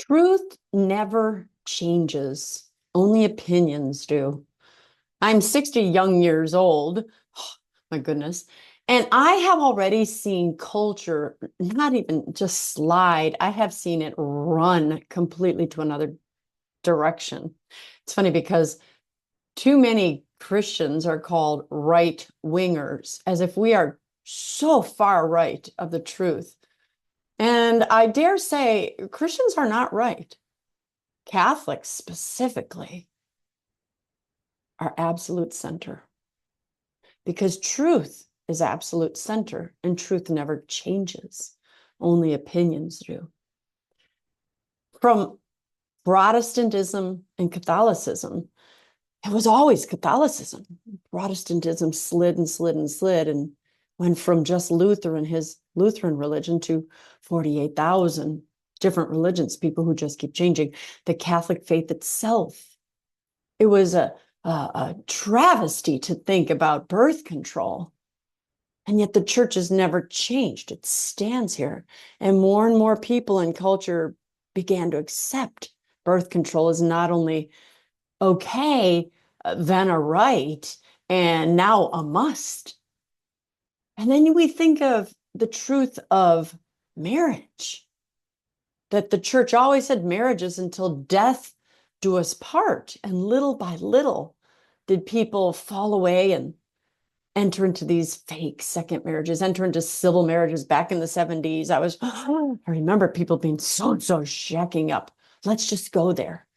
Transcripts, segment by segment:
Truth never changes. Only opinions do. I'm 60 young years old. Oh, my goodness. And I have already seen culture not even just slide. I have seen it run completely to another direction. It's funny because too many Christians are called right wingers, as if we are so far right of the truth. And I dare say Christians are not right. Catholics specifically are absolute center because truth is absolute center and truth never changes. Only opinions do. From Protestantism and Catholicism, it was always Catholicism. Protestantism slid and slid and slid and went from just Luther and his Lutheran religion to 48,000 different religions, people who just keep changing. The Catholic faith itself, it was a travesty to think about birth control. And yet the church has never changed. It stands here. And more people in culture began to accept birth control as not only okay, then a right, and now a must. And then we think of the truth of marriage, that the church always said marriage is until death do us part. And little by little did people fall away and enter into these fake second marriages, enter into civil marriages back in the 70s. I remember people being so shacking up. Let's just go there.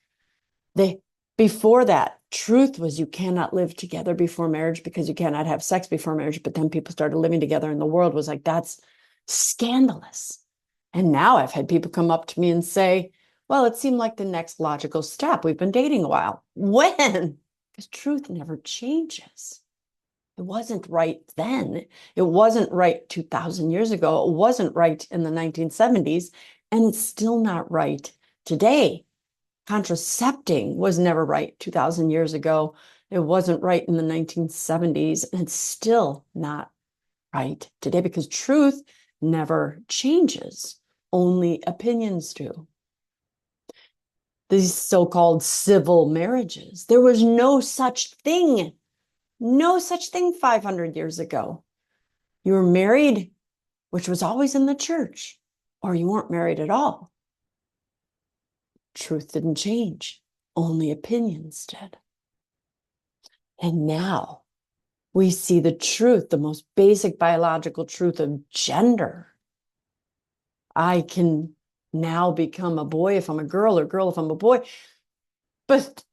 Before that, truth was you cannot live together before marriage because you cannot have sex before marriage. But then people started living together and the world was like, that's scandalous. And now I've had people come up to me and say, well, it seemed like the next logical step. We've been dating a while. When? Because truth never changes. It wasn't right then. It wasn't right 2,000 years ago. It wasn't right in the 1970s. And it's still not right today. Contracepting was never right 2,000 years ago. It wasn't right in the 1970s. And it's still not right today because truth never changes. Only opinions do. These so-called civil marriages, there was no such thing 500 years ago. You were married, which was always in the church, or you weren't married at all. Truth didn't change. Only opinions did. And now we see the truth, the most basic biological truth of gender. I can now become a boy if I'm a girl, or girl if I'm a boy. But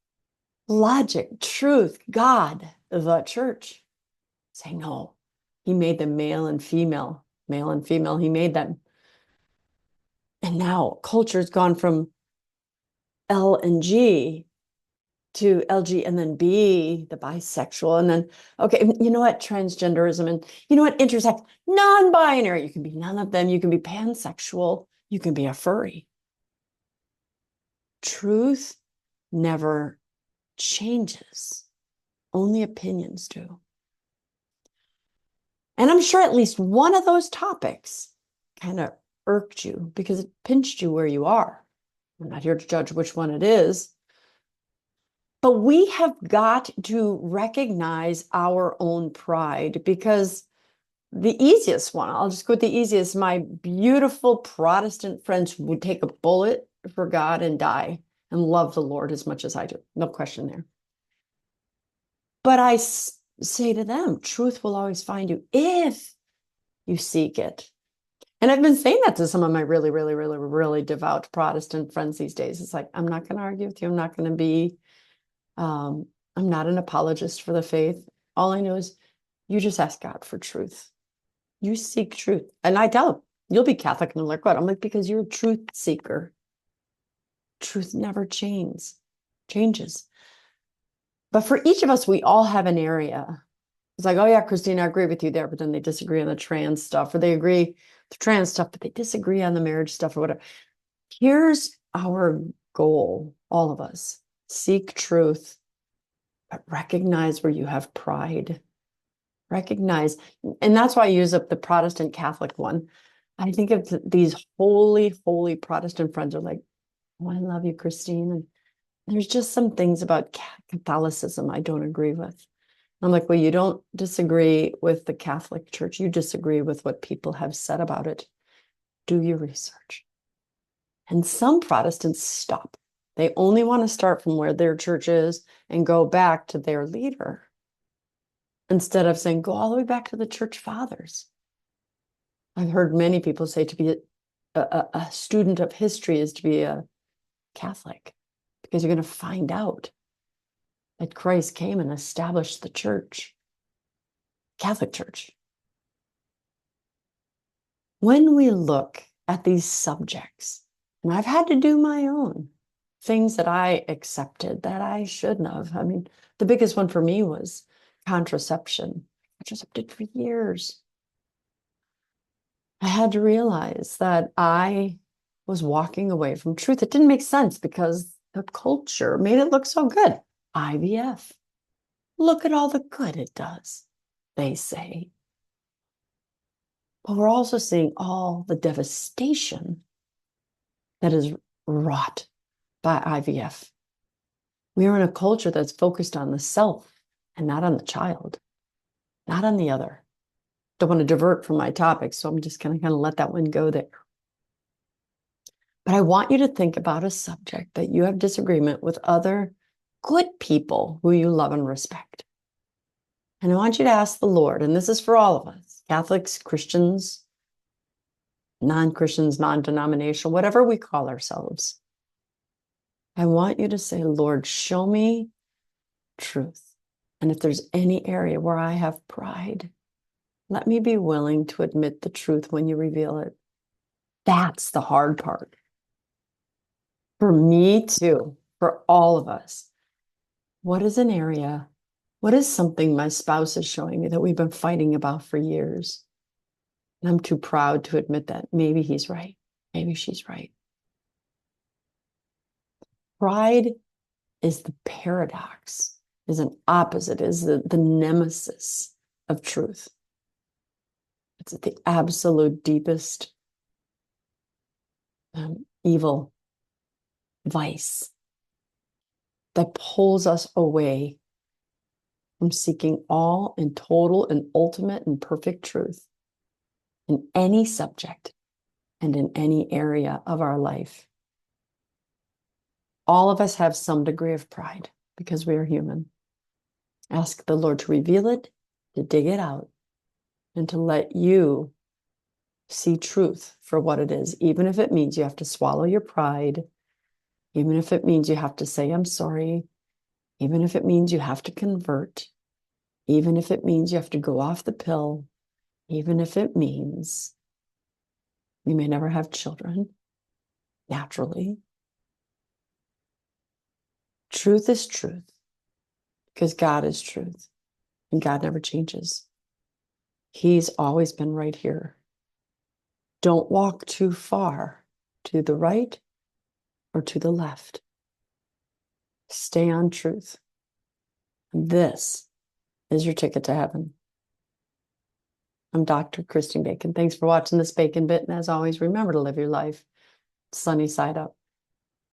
logic, truth, God, the church say no. He made them male and female, he made them. And now culture's gone from L and G to LG and then B, the bisexual, and then, okay, you know what, transgenderism, and you know what, intersex, non-binary, you can be none of them, you can be pansexual, you can be a furry. Truth never changes. Only opinions do. And I'm sure at least one of those topics kind of irked you because it pinched you where you are. I'm not here to judge which one it is. But we have got to recognize our own pride because the easiest one, I'll just go with the easiest, my beautiful Protestant friends would take a bullet for God and die and love the Lord as much as I do. No question there. But I say to them, truth will always find you if you seek it. And I've been saying that to some of my really devout Protestant friends these days. It's like, I'm not going to argue with you. I'm not going to be, I'm not an apologist for the faith. All I know is you just ask God for truth. You seek truth. And I tell them, you'll be Catholic. And they're like, what? I'm like, because you're a truth seeker. Truth never changes. But for each of us, we all have an area. It's like, oh yeah, Christine, I agree with you there, but then they disagree on the trans stuff, or they agree the trans stuff, but they disagree on the marriage stuff or whatever. Here's our goal, all of us. Seek truth, but recognize where you have pride. Recognize, and that's why I use up the Protestant Catholic one. I think of these holy Protestant friends are like, Oh, I love you, Christine. And there's just some things about Catholicism I don't agree with. I'm like, well, you don't disagree with the Catholic Church. You disagree with what people have said about it. Do your research. And some Protestants stop. They only want to start from where their church is and go back to their leader instead of saying, go all the way back to the church fathers. I've heard many people say to be a student of history is to be a Catholic, because you're going to find out that Christ came and established the church, Catholic Church. When we look at these subjects, and I've had to do my own things that I accepted that I shouldn't have. I mean, the biggest one for me was contraception. Contracepted for years. I had to realize that I was walking away from truth. It didn't make sense because the culture made it look so good. IVF. Look at all the good it does, they say. But we're also seeing all the devastation that is wrought by IVF. We are in a culture that's focused on the self and not on the child, not on the other. Don't want to divert from my topic, so I'm just going to kind of let that one go there. But I want you to think about a subject that you have disagreement with other good people who you love and respect. And I want you to ask the Lord, and this is for all of us, Catholics, Christians, non-Christians, non-denominational, whatever we call ourselves. I want you to say, Lord, show me truth. And if there's any area where I have pride, let me be willing to admit the truth when you reveal it. That's the hard part. For me too, for all of us. What is an area? What is something my spouse is showing me that we've been fighting about for years? And I'm too proud to admit that. Maybe he's right. Maybe she's right. Pride is the paradox, is an opposite, is the nemesis of truth. It's at the absolute deepest evil vice that pulls us away from seeking all and total and ultimate and perfect truth in any subject and in any area of our life. All of us have some degree of pride because we are human. Ask the Lord to reveal it, to dig it out, and to let you see truth for what it is, even if it means you have to swallow your pride, even if it means you have to say, I'm sorry, even if it means you have to convert, even if it means you have to go off the pill, even if it means you may never have children naturally. Truth is truth because God is truth and God never changes. He's always been right here. Don't walk too far to the right or to the left. Stay on truth. This is your ticket to heaven. I'm Dr. Christine Bacon. Thanks for watching this Bacon Bit. And as always, remember to live your life sunny side up.